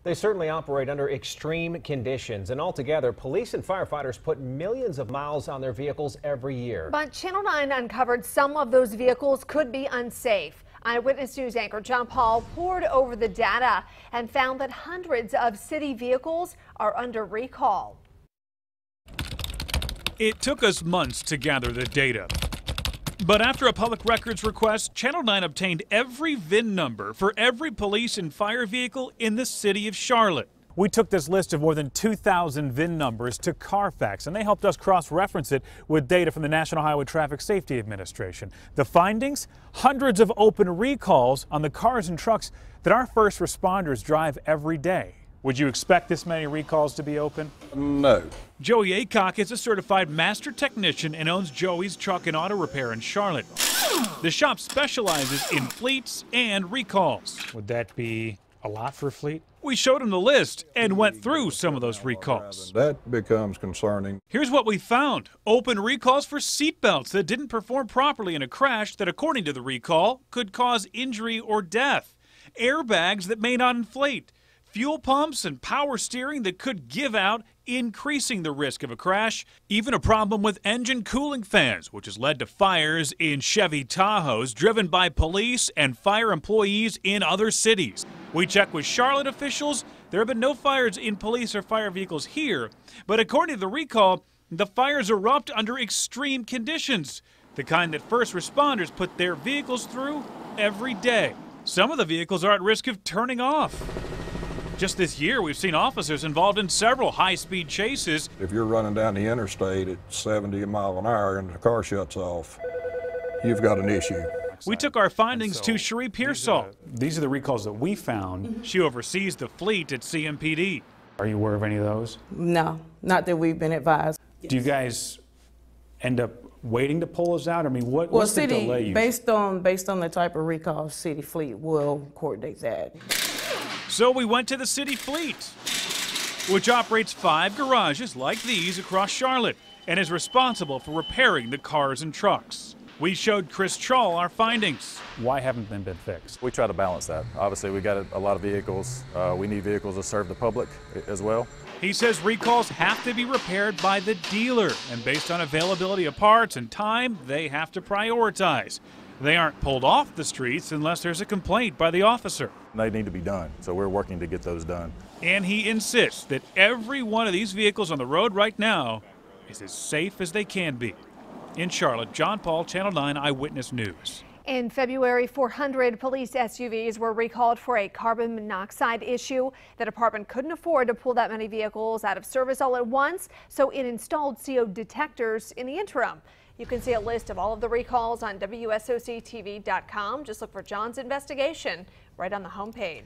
They certainly operate under extreme conditions, and altogether, police and firefighters put millions of miles on their vehicles every year. But Channel 9 uncovered some of those vehicles could be unsafe. Eyewitness News anchor John Paul pored over the data and found that hundreds of city vehicles are under recall. It took us months to gather the data. But after a public records request, Channel 9 obtained every VIN number for every police and fire vehicle in the city of Charlotte. We took this list of more than 2,000 VIN numbers to Carfax, and they helped us cross-reference it with data from the National Highway Traffic Safety Administration. The findings? Hundreds of open recalls on the cars and trucks that our first responders drive every day. Would you expect this many recalls to be open? No. Joey Aycock is a certified master technician and owns Joey's Truck and Auto Repair in Charlotte. The shop specializes in fleets and recalls. Would that be a lot for a fleet? We showed him the list and went through some of those recalls. That becomes concerning. Here's what we found. Open recalls for seatbelts that didn't perform properly in a crash that, according to the recall, could cause injury or death. Airbags that may not inflate. Fuel pumps and power steering that could give out, increasing the risk of a crash. Even a problem with engine cooling fans, which has led to fires in Chevy Tahoes driven by police and fire employees in other cities. We checked with Charlotte officials. There have been no fires in police or fire vehicles here, but according to the recall, the fires erupt under extreme conditions, the kind that first responders put their vehicles through every day. Some of the vehicles are at risk of turning off. Just this year, we've seen officers involved in several high-speed chases. If you're running down the interstate at 70 miles an hour and the car shuts off, you've got an issue. We took our findings to Cherie Pearsall. These are the recalls that we found. She oversees the fleet at CMPD. Are you aware of any of those? No, not that we've been advised. Do you guys end up waiting to pull those out? I mean, what's the delay? Based on the type of recall, city fleet will coordinate that. So we went to the city fleet, which operates 5 garages like these across Charlotte and is responsible for repairing the cars and trucks. We showed Chris Troll our findings. Why haven't they been fixed? We try to balance that. Obviously, we got a lot of vehicles. We need vehicles to serve the public as well. He says recalls have to be repaired by the dealer, and based on availability of parts and time, they have to prioritize. They aren't pulled off the streets unless there's a complaint by the officer. They need to be done, so we're working to get those done. And he insists that every one of these vehicles on the road right now is as safe as they can be. In Charlotte, John Paul, Channel 9 Eyewitness News. In February, 400 police SUVs were recalled for a carbon monoxide issue. The department couldn't afford to pull that many vehicles out of service all at once, so it installed CO detectors in the interim. You can see a list of all of the recalls on WSOCTV.com. Just look for John's investigation right on the homepage.